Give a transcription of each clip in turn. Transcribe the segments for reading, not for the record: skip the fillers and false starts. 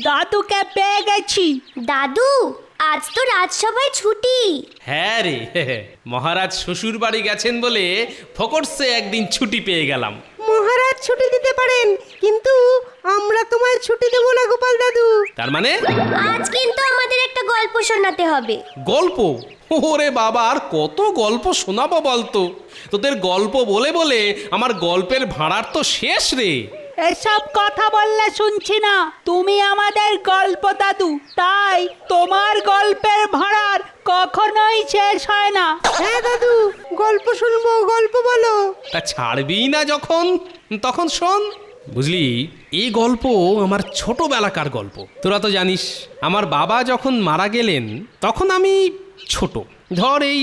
দাদুকে পেয়ে গেছি। দাদু, আজ তো রাজসভায় ছুটি। হ্যাঁ রে, মহারাজ শ্বশুর বাড়ি গেছেন বলে ফকরসে একদিন ছুটি পেয়ে গেলাম। মহারাজ ছুটি দিতে পারেন, কিন্তু আমরা তোমায় ছুটি দেবো না গোপাল দাদু। তার মানে আজ কিন্তু আমাদের একটা গল্প শোনাতে হবে। গল্প? ওরে বাবা, আর কত গল্প শোনাবো বলতো? তোদের গল্প বলে বলে আমার গল্পের ভাড়ার তো শেষ রে। এসব কথা বললে শুনছি না। তুমি আমাদের গল্প দাদু, তাই তোমার গল্পের ভাড়ার কখনোই শেষ হয় না। হ্যাঁ দাদু, গল্প শুনবো, গল্প বলো। তা ছাড়বি না যখন, তখন শোন। বুঝলি, এই গল্প আমার ছোটবেলাকার গল্প। তোরা তো জানিস, আমার বাবা যখন মারা গেলেন তখন আমি ছোট, ধর এই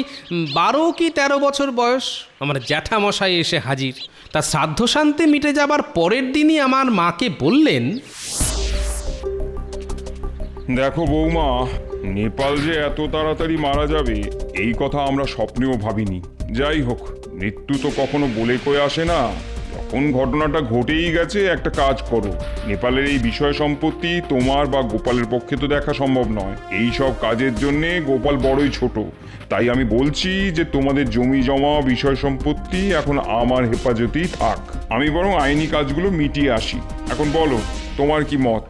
12 কি 13 বছর বয়স। আমার জ্যাঠামশাই এসে হাজির। তার শ্রাদ্ধ শান্তি মিটে যাবার পরের দিনই আমার মাকে বললেন, দেখো বৌমা, নেপাল যে এত তাড়াতাড়ি মারা যাবে এই কথা আমরা স্বপ্নেও ভাবিনি। যাই হোক, মৃত্যু তো কখনো বলে কয়ে আসে না। যখন ঘটনাটা ঘটেই গেছে, একটা কাজ করো। নেপালের এই বিষয় সম্পত্তি তোমার বা গোপালের পক্ষে তো দেখা সম্ভব নয়। এই সব কাজের জন্যে গোপাল বড়ই ছোট। তাই আমি বলছি যে তোমাদের জমি জমা বিষয় সম্পত্তি এখন আমার হেফাজতেই থাক। আমি বরং আইনি কাজগুলো মিটিয়ে আসি। এখন বলো, তোমার কি মত?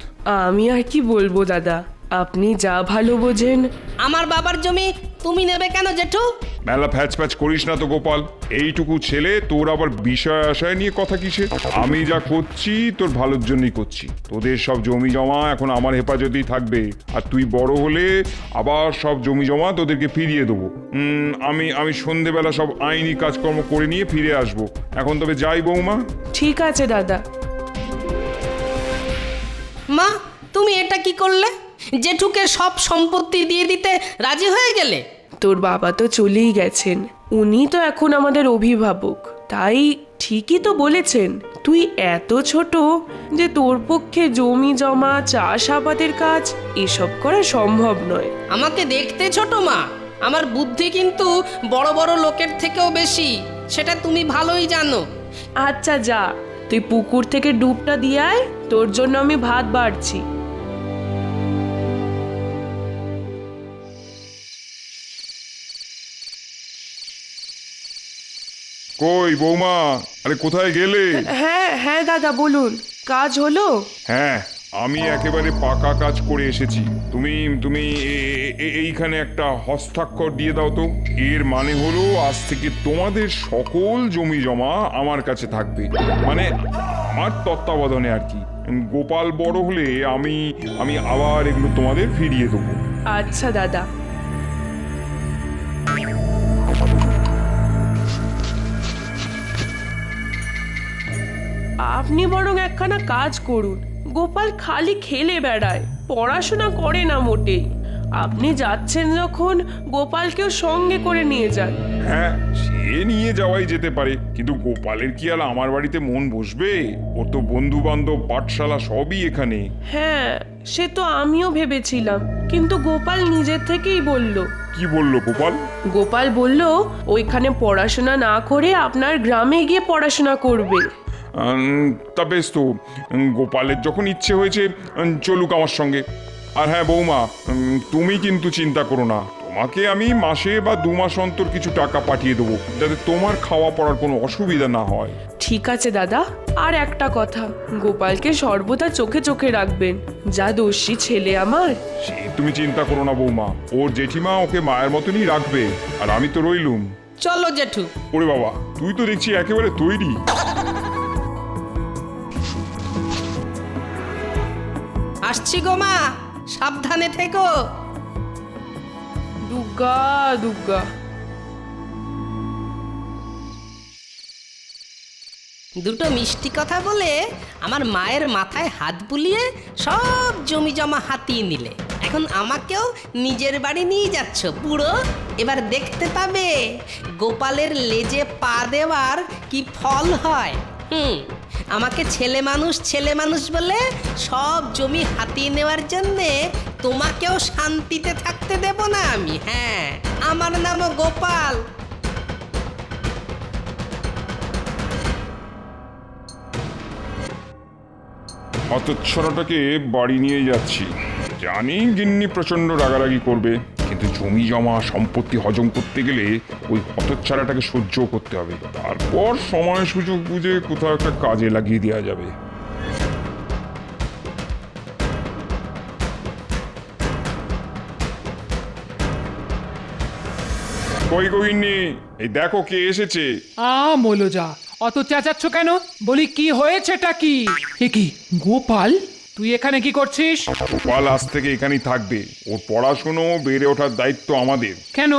আমি আর কি বলবো দাদা, আপনি যা ভালো বোঝেন। আমার বাবার জমি তুমি নেবে কেন জেঠু? মেলা ফ্যাচ ফ্যাচ করিস না তো গোপাল। এইটুকু ছেলে, তোর আবার বিষয় আশায় নিয়ে কথা কিসে? আমি যা করছি তোর ভালোর জন্যই করছি। তোদের সব জমি জমা এখন আমার হেফাজতেই থাকবে, আর তুই বড় হলে আবার সব জমি জমা তোদেরকে ফিরিয়ে দেবো। আমি সন্ধেবেলা সব আইনি কাজকর্ম করে নিয়ে ফিরে আসবো। এখন তবে যাই বৌমা। ঠিক আছে দাদা। মা, তুমি এটা কি করলে? জেঠুকে সব সম্পত্তি দিয়ে দিতে রাজি হয়ে গেলে? তোর বাবা তো চলেই গেছেন, উনি তো এখন আমাদের অভিভাবক। তাই ঠিকই তো বলেছেন, তুই এত ছোট যে তোর পক্ষে জমি জমা চাষাবাদের কাজ এসব করা সম্ভব নয়। আমাকে দেখতে ছোট মা, আমার বুদ্ধি কিন্তু বড় বড় লোকের থেকেও বেশি, সেটা তুমি ভালোই জানো। আচ্ছা যা, তুই পুকুর থেকে ডুবটা দিয়ে আয়, তোর জন্য আমি ভাত বাড়ছি। কই বৌমা, আরে কোথায় গেলে? হ্যাঁ হ্যাঁ দাদা, বলুন, কাজ হলো? হ্যাঁ, আমি একেবারে পাকা কাজ করে এসেছি। তুমি তুমি এইখানে একটা হস্তাক্ষর দিয়ে দাও তো। এর মানে হলো আজ থেকে তোমাদের সকল জমি জমা আমার কাছে থাকবে, মানে আমার তত্ত্বাবধানে আর কি। গোপাল বড় হলে আমি আমি আবার এগুলো তোমাদের ফিরিয়ে দেবো। আচ্ছা দাদা। আপনি বরং একখানা কাজ করুন। গোপাল খালি খেলে বেড়ায়, পড়াশোনা করে না মোটেই। আপনি যাচ্ছেন যখন, গোপালকেও সঙ্গে করে নিয়ে যান। হ্যাঁ, সে নিয়ে যাওয়াই যেতে পারে, কিন্তু গোপালের কি আর আমার বাড়িতে মন বসবে? ওর তো বন্ধু বান্ধব, পাঠশালা সবই এখানে। হ্যাঁ, সে তো আমিও ভেবেছিলাম, কিন্তু গোপাল নিজের থেকেই বলল। কি বললো গোপাল? গোপাল বলল ওইখানে পড়াশোনা না করে আপনার গ্রামে গিয়ে পড়াশোনা করবে। তা বেশ তো, গোপালের যখন ইচ্ছে হয়েছে চলুক আমার সঙ্গে। আর হ্যাঁ বৌমা, তুমি কিন্তু চিন্তা করো না, তোমাকে আমি মাসে বা 2 মাস অন্তর কিছু টাকা পাঠিয়ে দেবো, যাতে তোমার খাওয়া পড়ার কোনো অসুবিধা না হয়। ঠিক আছে দাদা। আর একটা কথা, গোপালকে সর্বদা চোখে চোখে রাখবেন, যা দোষী ছেলে আমার। সে তুমি চিন্তা করো না বৌমা, ওর জেঠিমা ওকে মায়ের মতনই রাখবে, আর আমি তো রইলুম। চলো জেঠু। ওরে বাবা, তুই তো দেখছি একেবারে তৈরি। আসছি গো মা, সাবধানে থেকো। দুর্গা দুর্গা। দুটো মিষ্টি কথা বলে আমার মায়ের মাথায় হাত বুলিয়ে সব জমি জমা হাতিয়ে নিলে। এখন আমাকেও নিজের বাড়ি নিয়ে যাচ্ছ বুড়ো। এবার দেখতে পাবে গোপালের লেজে পা দেওয়ার কি ফল হয়। আমাকে ছেলে মানুষ বলে সব জমি হাতিয়ে নেওয়ার জন্যে তোমাকেও শান্তিতে থাকতে দেব না আমি। হ্যাঁ, আমার নামও গোপাল। হতচ্ছাড়াটাকে বাড়ি নিয়ে যাচ্ছি। জানি গিন্নি প্রচণ্ড রাগারাগি করবে, কিন্তু জমি জমা সম্পত্তি হজম করতে গেলে ওই হতচ্ছাড়াটাকে সহ্য করতে হবে। তারপর সময় সুযোগ বুঝে কোথাও একটা কাজে লাগিয়ে দেওয়া যাবে। কই গিন্নি, এই দেখো কে এসেছে। মলোজা, অত চেঁচাচ্ছ কেন? বলি কি হয়েছেটা কি? এ কি গোপাল, তুই এখানে কি করছিস? গোপাল আজ থেকে এখানেই থাকবে। ওর পড়াশুনো বেড়ে ওঠার দায়িত্ব আমাদের। কেন,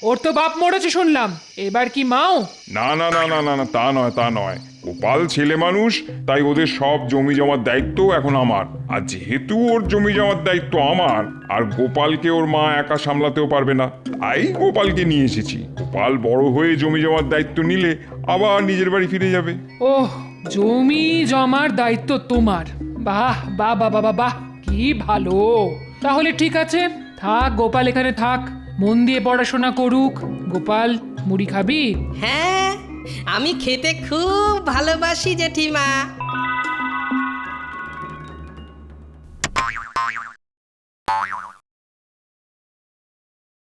ওর তো বাপ মরেছে শুনলাম, এবার কি মাও? না না না না না না, তা নয় তা নয়। গোপাল ছেলে মানুষ, তাই ওদের সব জমি জমার দায়িত্ব এখন আমার। আর যেহেতু ওর জমি জমার দায়িত্ব আমার, আর গোপালকে ওর মা একা সামলাতেও পারবে না, তাই গোপালকে নিয়ে এসেছি। গোপাল বড় হয়ে জমি জমার দায়িত্ব নিলে আবার নিজের বাড়ি ফিরে যাবে। ওহ, জমি জমার দায়িত্ব তোমার? বাহ বাহ বাহ বাহ বাহ, কি ভালো। তাহলে ঠিক আছে, থাক গোপাল এখানে থাক, মন দিয়ে পড়াশোনা করুক। গোপাল, মুড়ি খাবি? হ্যাঁ, আমি খেতে খুব ভালোবাসি জেঠিমা।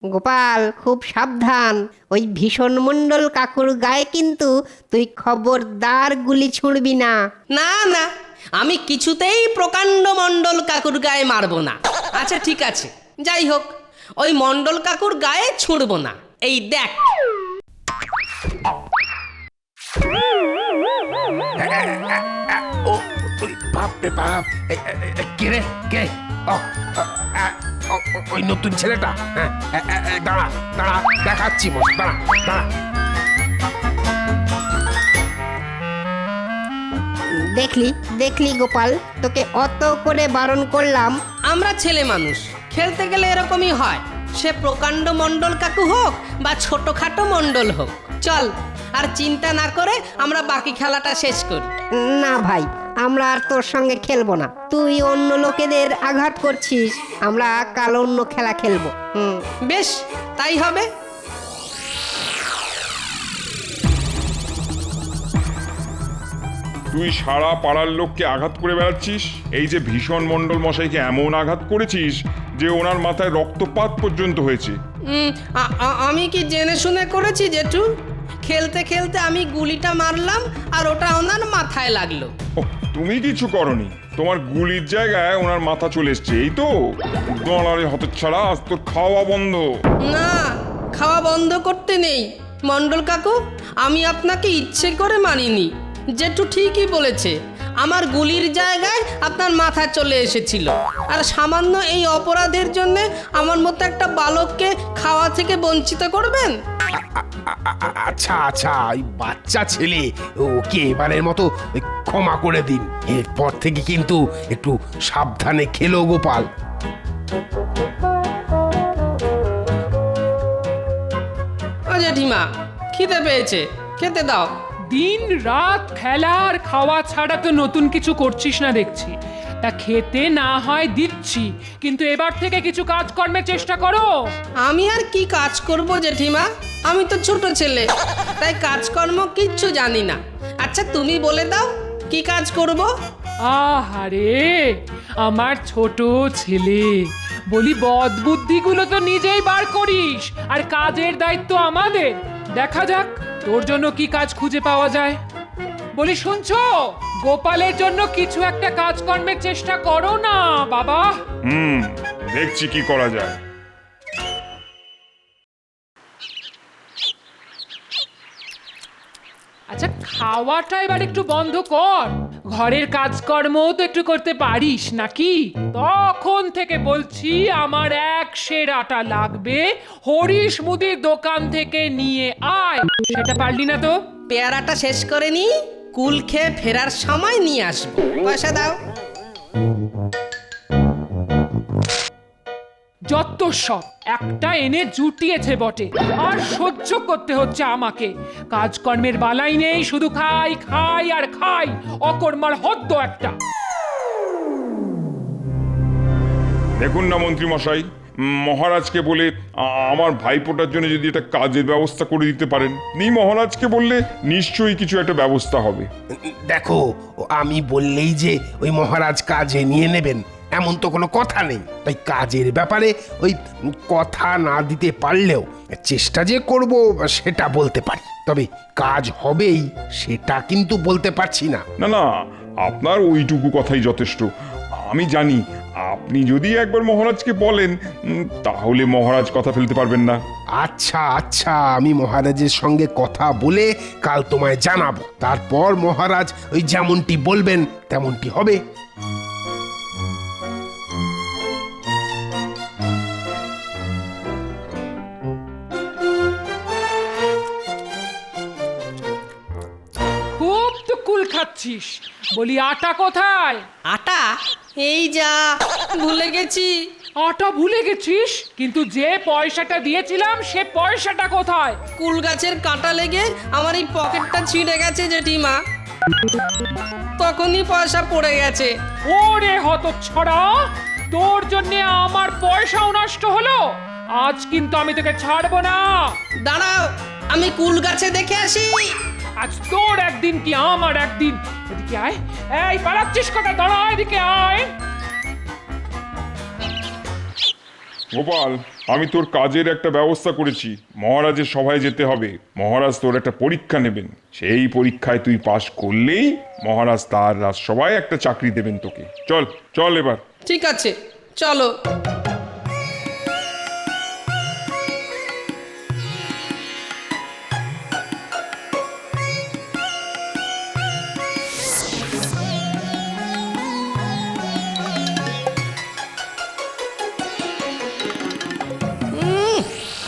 গোপাল, খুব সাবধান। ওই ভীষণ মণ্ডল কাকুর গায়ে কিন্তু তুই খবরদার গুলি ছুঁড়বি না। না না, আমি কিছুতেই প্রকাণ্ড মণ্ডল কাকুর গায়ে মারবো না। আচ্ছা ঠিক আছে, যাই হোক, ওই মণ্ডল কাকুর গায়ে ছুঁড়বো না। এই দেখ। বাপরে বাপ, কে রে কে? ওই নতুন ছেলেটা। দাঁড়া দাঁড়া, দেখাচ্ছি বস, দাঁড়া দাঁড়া। দেখলি দেখলি গোপাল, তোকে অত করে বারণ করলাম। আমরা ছেলে মানুষ, খেলতে গেলে এরকমই হয়। সে প্রকাণ্ড মণ্ডল কাকু হোক বা ছোটখাটো মণ্ডল হোক। চল, আর চিন্তা না করে আমরা বাকি খেলাটা শেষ করি। না ভাই, আমরা আর তোর সঙ্গে খেলবো না। তুই অন্য লোকেদের আঘাত করছিস, আমরা কাল অন্য খেলা খেলবো। বেশ, তাই হবে। তুই সারা পাড়ার লোককে আঘাত করে বেড়াচ্ছিস। এই যে ভীষণ মণ্ডল মশাইকে এমন আঘাত করেছিস যে ওনার মাথায় রক্তপাত পর্যন্ত হয়েছে। আমি কি জেনে শুনে করেছি জেঠু? খেলতে খেলতে আমি গুলিটা মারলাম আর ওটা ওনার মাথায় লাগলো। তুমি কিছু করনি, তোমার গুলির জায়গায় ওনার মাথা চলে এসছে, এই তো। দাঁড়ারে হতচ্ছাড়া, আজ তোর খাওয়া বন্ধ। না, খাওয়া বন্ধ করতে নেই মণ্ডল কাকু, আমি আপনাকে ইচ্ছে করে মারিনি। জেঠু ঠিকই বলেছে, আমার গুলির জায়গায় আপনার মাথা চলে এসেছিল। আর সামান্য এই অপরাধের জন্য আমার মতো একটা বালককে খাওয়া থেকে বঞ্চিত করবেন? আচ্ছা আচ্ছা, এই বাচ্চা ছেলে, ওকে এবারের মতো ক্ষমা করে দিন। এরপর থেকে কিন্তু একটু সাবধানে খেলো গোপাল। ও জেঠিমা, খিদে পেয়েছে, খেতে দাও। দিন রাত খেলা আর খাওয়া ছাড়া তো নতুন কিছু করছিস না দেখছি। তা খেতে না হয় দিচ্ছি, কিন্তু এবার থেকে কিছু কাজকর্মের চেষ্টা করো। আমি আর কি কাজ করব জেঠিমা? আমি তো ছোট ছেলে, তাই কাজকর্ম কিচ্ছু জানি না। আচ্ছা তুমি বলে দাও, কি কাজ করব? আহারে আমার ছোট ছেলে, বলি বদ বুদ্ধিগুলো তো নিজেই বার করিস, আর কাজের দায়িত্ব আমাদের। দেখা যাক তোর জন্য কি কাজ খুঁজে পাওয়া যায়। বলি শুনছো, গোপালের জন্য কিছু একটা কাজকর্মের চেষ্টা করো না বাবা। দেখছি কি করা যায়। আচ্ছা খাওয়াটা এবার একটু বন্ধ কর, ঘরের কাজকর্মও তো একটু করতে পারিস নাকি? তখন থেকে বলছি আমার 1 সের আটা লাগবে, হরিশ মুদির দোকান থেকে নিয়ে আয়। সেটা পারলি না তো? পেয়ারাটা শেষ করে নি, কুল খেয়ে ফেরার সময় নিয়ে আসবো। পয়সা দাও। যত সব একটা এনে জুটিয়েছে বটে, আর সহ্য করতে হচ্ছে আমাকে। কাজকর্মের বালাই নেই, শুধু খাই খাই আর খাই, অকর্মার হদ্দ একটা। দেখুন না মন্ত্রী মশাই, মহারাজকে বলে আমার ভাইপোটার জন্য যদি একটা কাজের ব্যবস্থা করে দিতে পারেন। মহারাজকে বললে নিশ্চয়ই কিছু একটা ব্যবস্থা হবে। দেখো, আমি বললেই যে ওই মহারাজ কাজে নিয়ে নেবেন এমন তো কোনো কথা নেই। তাই কাজের ব্যাপারে ওই কথা না দিতে পারলেও চেষ্টা যে করব সেটা বলতে পারি, তবে কাজ হবেই সেটা কিন্তু বলতে পারছি না। না না, আপনার ওইটুকু কথাই যথেষ্ট। আমি জানি আপনি যদি একবার মহারাজকে বলেন তাহলে মহারাজ কথা ফেলতে পারবেন না। আচ্ছা আচ্ছা, আমি মহারাজের সঙ্গে কথা বলে কাল তোমায় জানাবো, তারপর মহারাজ ওই যেমনটি বলবেন তেমনটি হবে। খুব তো কুল খাচ্ছিস, বলি আটা কোথায়? আটা এই যা ভুলে গেছি। আটা ভুলে গেছিস? কিন্তু যে পয়সাটা দিয়েছিলাম সে পয়সাটা কোথায়? কুল গাছের কাঁটা লেগে আমার এই পকেটটা ছিঁড়ে গেছে জেঠিমা, তখনই পয়সা পড়ে গেছে। ওরে হতচ্ছাড়া, তোর জন্য আমার পয়সাও নষ্ট হলো। আজ কিন্তু আমি তোকে ছাড়বো না। দাঁড়াও, আমি কুল গাছে দেখে আসি। আজ তোর একদিন কি আমার একদিন। এদিকে আয়। এই পালাচ্ছিস কোথায়? দাঁড়া, এদিকে আয়। গোপাল, আমি তোর কাজের একটা ব্যবস্থা করেছি। মহারাজের সভায় যেতে হবে। মহারাজ তোর একটা পরীক্ষা নেবেন, সেই পরীক্ষায় তুই পাশ করলেই মহারাজ তার রাজসভায় একটা চাকরি দেবেন তোকে। চল চল এবার। ঠিক আছে, চলো।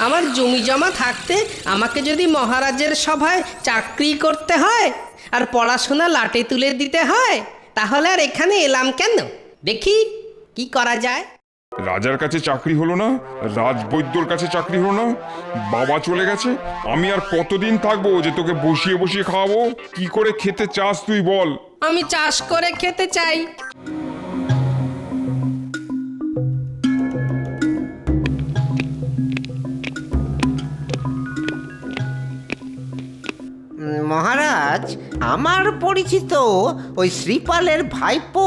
আমার জমি জমা থাকতে আমাকে যদি মহারাজের সভায় চাকরি করতে হয় আর পড়াশোনা লাটে তুলে দিতে হয়, তাহলে আর এখানে এলাম কেন? দেখি কি করা যায়। রাজার কাছে চাকরি হলো না, রাজবৈদ্যর কাছে চাকরি হলো না, বাবা চলে গেছে। আমি আর কতদিন থাকবো যে তোকে বসিয়ে বসিয়ে খাওয়াবো? কি করে খেতে চাস তুই বল? আমি চাষ করে খেতে চাই। মহারাজ, আমার পরিচিত ওই শ্রীপালের ভাইপো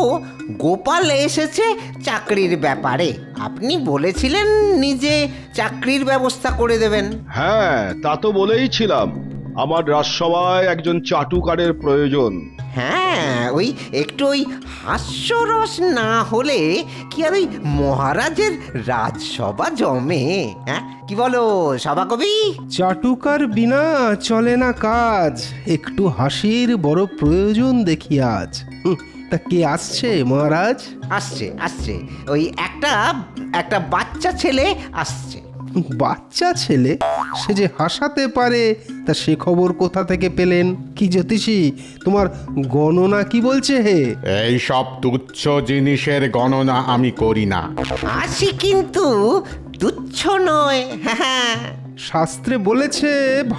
গোপাল এসেছে চাকরির ব্যাপারে। আপনি বলেছিলেন নিজে চাকরির ব্যবস্থা করে দেবেন। হ্যাঁ, তা তো বলেইছিলাম। আমার রাজসভায় একজন চাটুকারের প্রয়োজন। হ্যাঁ, ওই একটু ওই হাস্যরস না হলে কি আর ওই মহারাজের রাজসভা জমে? হ্যাঁ, কি বলো সভাকবি? চাটুকার বিনা চলে না কাজ, একটু হাসির বড় প্রয়োজন দেখি আজ। তা কে আসছে মহারাজ? আসছে আসছে, ওই একটা বাচ্চা ছেলে আসছে। বাচ্চা ছেলে? সে যে হাসাতে পারে, তা সে খবর কোথা থেকে পেলেন? কি জ্যোতিষী, তোমার গণনা কি বলছে হে? এই সব তুচ্ছ জিনিসের গণনা আমি করি না। হাসি কিন্তু তুচ্ছ নয়। হ্যাঁ, শাস্ত্রে বলেছে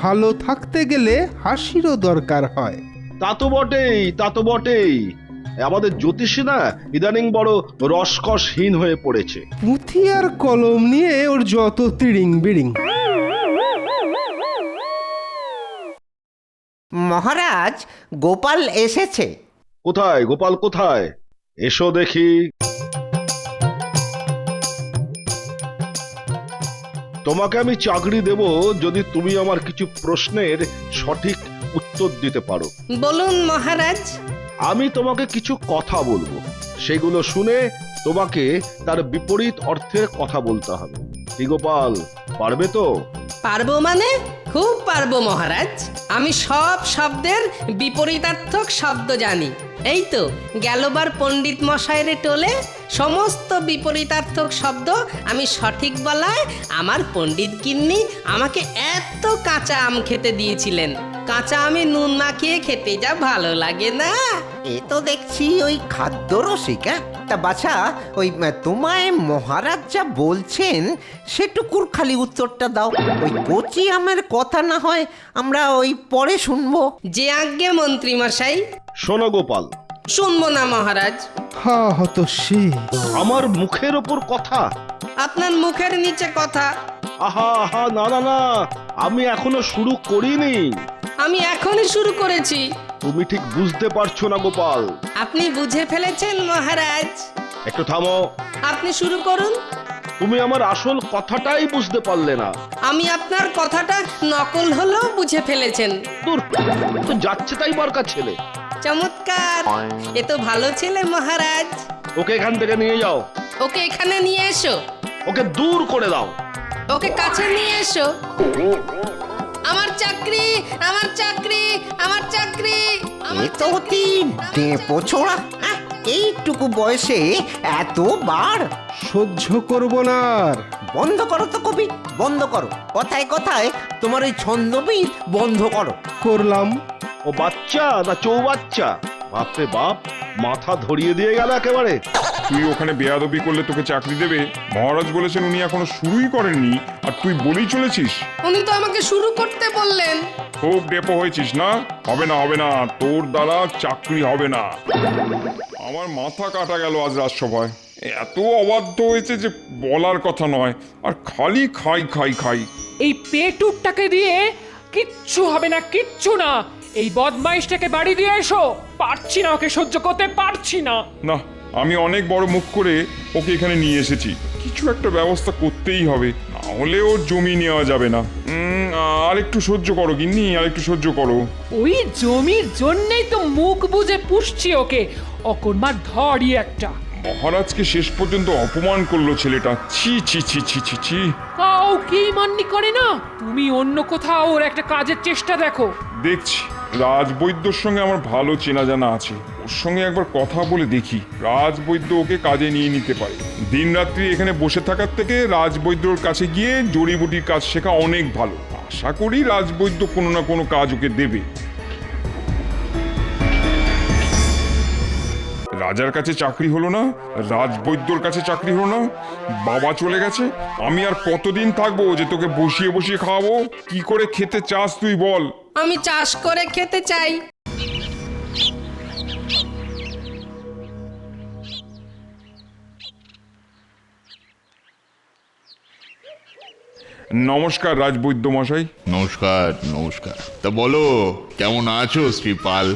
ভালো থাকতে গেলে হাসিরও দরকার হয়। তা তো বটেই, তা তো বটেই। আমাদের জ্যোতিষী না ইদানিং বড় রসকসহীন হয়ে পড়েছে। পুঁথি আর কলম নিয়ে ওর যত তিড়িং বিড়িং। মহারাজ, গোপাল এসেছে। কোথায় গোপাল, কোথায়? এসো দেখি। তোমাকে আমি চাকরি দেব যদি তুমি আমার কিছু প্রশ্নের সঠিক উত্তর দিতে পারো। বলুন মহারাজ। আমি তোমাকে কিছু কথা বলবো, সেগুলো শুনে তোমাকে তার বিপরীত অর্থের কথা বলতে হবে। কি গোপাল, পারবে তো? পারবো মানে খুব পারবো মহারাজ। আমি সব শব্দের বিপরীতার্থক শব্দ জানি। এই তো গেলবার পণ্ডিত মশাইরে টোলে সমস্ত বিপরীতার্থক শব্দ আমি সঠিক বলায় আমার পণ্ডিত গিন্নি আমাকে এত কাঁচা আম খেতে দিয়েছিলেন। কাঁচা আমি নুন মাখিয়ে খেতে যা ভালো লাগে না। এ তো দেখছি ওই খাদ্য রসিক। তা বাছা, ওই তোমায় মহারাজ যা বলছেন সেটুকুর খালি উত্তরটা দাও। ওই কচি আমের কথা না হয় আমরা ওই পরে শুনবো। যে আজ্ঞে মন্ত্রী মশাই। শোনো গোপাল। শুনবো না মহারাজ। হা হতশ্রী। আমার মুখের ওপর কথা। আপনার মুখের নিচে কথা। আহা আহা, না না না, আমি এখনো শুরু করিনি। আমি এখনই শুরু করেছি। তুমি ঠিক বুঝতে পারছো না গোপাল। আপনি বুঝে ফেলেছেন মহারাজ। একটু থামো। আপনি শুরু করুন। তুমি আমার আসল কথাটাই বুঝতে পারলে না। আমি আপনার কথাটা নকল হলেও বুঝে ফেলেছেন। দূর, তো যাচ্ছে তাই বরকার ছেলে। চমৎকার, এ তো ভালো ছেলে মহারাজ। ওকে এখান থেকে নিয়ে যাও। ওকে এখানে নিয়ে এসো। ওকে দূর করে দাও। ওকে কাছে নিয়ে এসো। আমার চাকরি, আমার চাকরি, আমার চাকরি। এ তো অতি ডেপো ছোড়া। এইটুকু বয়সে এতবার সহ্য করব না আর। বন্ধ করো তো কবি, বন্ধ করো। কথায় কথায় তোমার ওই ছন্দবিদ বন্ধ করো। করলাম। ও বাচ্চা না চৌবাচ্চা? বাপরে বাপ, মাথা ধরিয়ে দিয়ে গেল একেবারে। তুই ওখানে বেয়াদবি করলে তোকে চাকরি দেবে? মহারাজ বলেছেন উনি এখনো শুরুই করেননি, আর তুই বলেই চলেছিস। উনি তো আমাকে শুরু করতে বললেন। খুব ডেপো হয়েছিস না? হবে না, হবে না, তোর দ্বারা চাকরি হবে না। আমার মাথা কাটা গেল আজ রাজসভায়। এত অবাধ্য হয়েছে যে বলার কথা নয়, আর খালি খাই খাই খাই। এই পেটুকটাকে দিয়ে কিচ্ছু হবে না, কিচ্ছু না। এই বদমাইশটাকে বাড়ি দিয়ে এসো। পারছি না, ওকে সহ্য করতে পারছি না। না, আমি অনেক বড় মুখ করে ওকে এখানে নিয়ে এসেছি। কিছু একটা ব্যবস্থা করতেই হবে, না হলে ওর জমি নেওয়া যাবে না। আর একটু সহ্য করো গিন্নি, আর একটু সহ্য করো। ওই জমির জন্যই তো মুখ বুজে পুষছি ওকে। অকর্মার ধরই একটা। মহারাজকে শেষ পর্যন্ত অপমান করলো ছেলেটা। ছি ছি ছি ছি ছি ছি। কাউকেই মান্যি করে না। তুমি অন্য কোথাও ওর একটা কাজের চেষ্টা দেখো। দেখছি, রাজবৈদ্যর সঙ্গে আমার ভালো চেনা জানা আছে, ওর সঙ্গে একবার কথা বলে দেখি। রাজবৈদ্য ওকে কাজে নিয়ে নিতে পারে। দিনরাত্রি এখানে বসে থাকার থেকে রাজবৈদ্যর কাছে গিয়ে জড়িবুটির কাজ শেখা অনেক ভালো। আশা করি রাজবৈদ্য কোনো না কোনো কাজ ওকে দেবে। রাজার কাছে চাকরি হলো না, রাজবৈদ্যর কাছে চাকরি হলো না, বাবা চলে গেছে। আমি আর কতদিন থাকবো যে তোকে বসিয়ে বসিয়ে খাওয়াবো? কি করে খেতে চাস তুই বল? আমি চাষ করে খেতে চাই। নমস্কার রাজবৈদ্য মশাই। নমস্কার নমস্কার। তা বলো, কেমন আছো শ্রীপাল?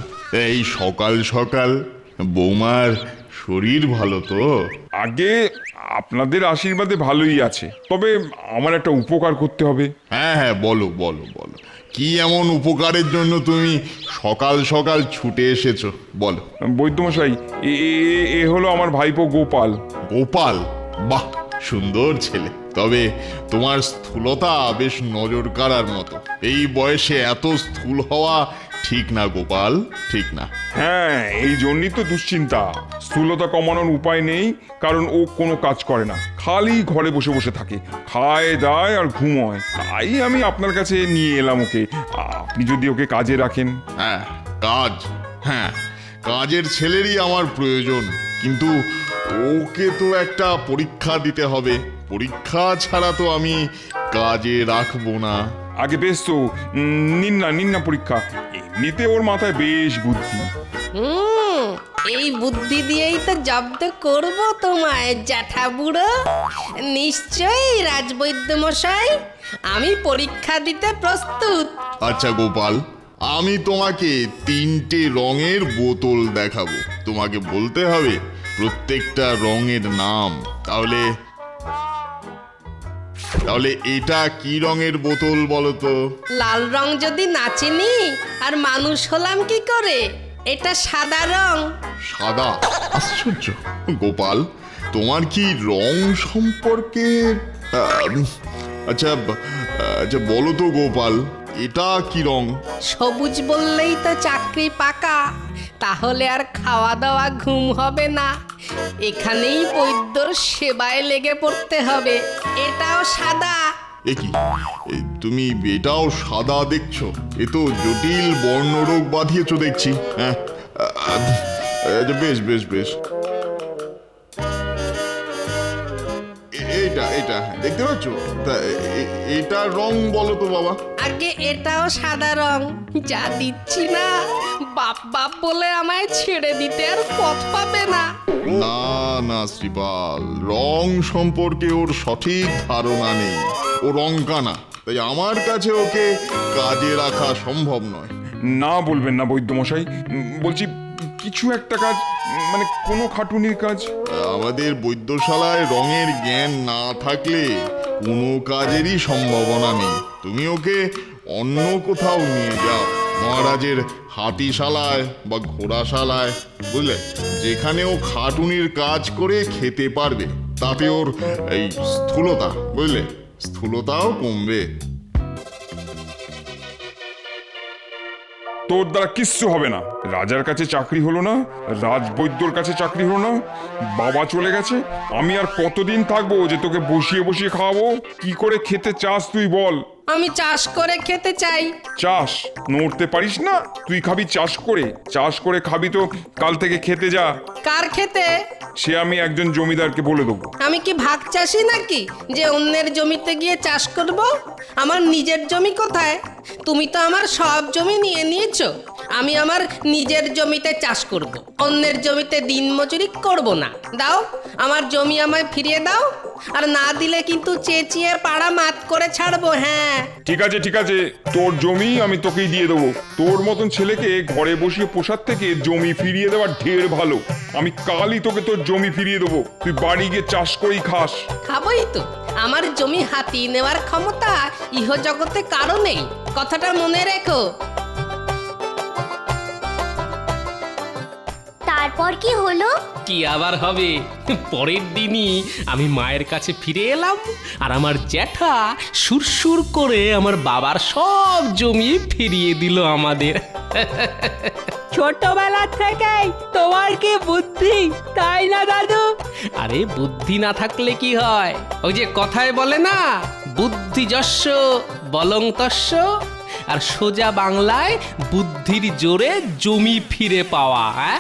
এই সকাল সকাল বৌমার শরীর ভালো তো? আগে আপনাদের আশীর্বাদে ভালোই আছে, তবে আমার একটা উপকার করতে হবে। হ্যাঁ হ্যাঁ, বলো বলো বলো, কি এমন উপকারের জন্য তুমি সকাল সকাল ছুটে এসেছো? বলো। বৈদ্যমশাই, এ হলো আমার ভাইপো গোপাল। গোপাল? বাহ, সুন্দর ছেলে। তবে তোমার স্থূলতা বেশ নজর কাড়ার মতো। এই বয়সে এত স্থূল হওয়া ঠিক না গোপাল, ঠিক না। হ্যাঁ, এই জন্যই তো দুশ্চিন্তা। স্থূলতা কমানোর উপায় নেই, কারণ ও কোনো কাজ করে না, খালি ঘরে বসে বসে থাকে, খায় দায় আর ঘুমোয়। তাই আমি আপনার কাছে নিয়ে এলাম ওকে। আপনি যদি ওকে কাজে রাখেন। হ্যাঁ, কাজ? হ্যাঁ, কাজের ছেলেরই আমার প্রয়োজন, কিন্তু ওকে তো একটা পরীক্ষা দিতে হবে। পরীক্ষা ছাড়া তো আমি কাজে রাখবো না। আগে বেশ তো নিন না পরীক্ষা। এমনিতে ওর মাথায় বেশ বুদ্ধি। এই বুদ্ধি দিয়েই তো জব্দ করব তোমায় জ্যাঠা বুড়ো। নিশ্চয়ই রাজবৈদ্য মশাই, আমি পরীক্ষা দিতে প্রস্তুত। আচ্ছা গোপাল, আমি তোমাকে 3টে রঙের বোতল দেখাবো। তোমাকে বলতে হবে প্রত্যেকটা রঙের নাম। তাহলে এটা কি রঙের বোতল বলো তো? লাল রং যদি না চিনি আর মানুষ হলাম কি করে? এটা সাদা রং। সাদা? আশ্চর্য গোপাল, তোমার কি রং সম্পর্কে আচ্ছা বলো তো গোপাল, এটা কি রং? সবুজ বললেই তো চাকরি পাকা, তাহলে আর খাওয়া দাওয়া ঘুম হবে না। এখানেই বৈদ্যর সেবায় লেগে পড়তে হবে। এটাও সাদা। এ কি, তুমি এটাও সাদা দেখছো? এ তো জটিল বর্ণরোগ বাঁধিয়েছো দেখছি। হ্যাঁ, বেশ বেশ বেশ। এটা দেখতে পাচ্ছ? এটার রং বলো তো বাবা। আগে এটাও সাদা রং। যা দিচ্ছি না, বাপ বাপ বলে আমায় ছেড়ে দিতে আর পথ পাবে না। না না শ্রীপাল, রং সম্পর্কে ওর সঠিক ধারণা নেই। ও রংকানা, তাই আমার কাছে ওকে কাজে রাখা সম্ভব নয়। না বলবেন না বৈদ্যমশাই, বলছি কিছু একটা কাজ, মানে কোনো খাটুনির কাজ। আমাদের বৈদ্যশালায় রঙের জ্ঞান না থাকলে কোনো কাজেরই সম্ভাবনা নেই। তুমি ওকে অন্য কোথাও নিয়ে যাও, মহারাজের হাতিশালায় বা ঘোড়াশালায়, বুঝলে, যেখানে ও খাটুনির কাজ করে খেতে পারবে। তাতে ওর এই স্থূলতা, বুঝলে, স্থূলতাও কমবে। তোর দ্বারা কিচ্ছু হবে না। রাজার কাছে চাকরি হলো না, রাজবৈদ্যর কাছে চাকরি হলো না, বাবা চলে গেছে, আমি আর কতদিন থাকবো যে তোকে বসিয়ে বসিয়ে খাওয়াবো? কি করে খেতে চাস তুই বল? আমি চাষ করে খেতে চাই। চাষ নড়তে পারিস না? তুই খাবি চাষ করে? চাষ করে খাবি তো কাল থেকে খেতে যা। কার খেতে? সে আমি একজন জমিদারকে বলে দেবো। আমি কি ভাগ চাষি নাকি যে অন্যের জমিতে গিয়ে চাষ করব? আমার নিজের জমি কোথায়? তুমি তো আমার সব জমি নিয়ে নিয়েছো। আমি আমার নিজের জমিতে চাষ করব, অন্যের জমিতে দিনমজুরি করব না। দাও আমার জমি আমায় ফিরিয়ে দাও, আর না দিলে কিন্তু চেঁচিয়ে পাড়া মাত করে ছাড়বো। হ্যাঁ ঠিক আছে ঠিক আছে, তোর জমি আমি তোকেই দিয়ে দেবো। তোর মতন ছেলেকে ঘরে বসিয়ে পোষার থেকে জমি ফিরিয়ে দেওয়া ঢের ভালো। আমি কালই তোকে তোর জমি ফিরিয়ে দেবো, তুই বাড়ি গিয়ে চাষ করেই খাস। খাবোই তো। আমার জমি হাতিয়ে নেওয়ার ক্ষমতা ইহ জগতে কারো নেই, কথাটা মনে রেখো। তারপর কি হলো? কি আবার হবে, পরের দিনই আমি মায়ের কাছে ফিরে এলাম, আর আমার জ্যাঠা সুরসুর করে আমার বাবার সব জমি ফিরিয়ে দিল আমাদের। ছোটবেলা থেকেই তোমার কি বুদ্ধি, তাই না দাদু? আরে বুদ্ধি না থাকলে কি হয়? ওই যে কথায় বলে না, বুদ্ধি যস্য বলং তস্য, আর সোজা বাংলায় বুদ্ধির জোরে জমি ফিরে পাওয়া। হ্যাঁ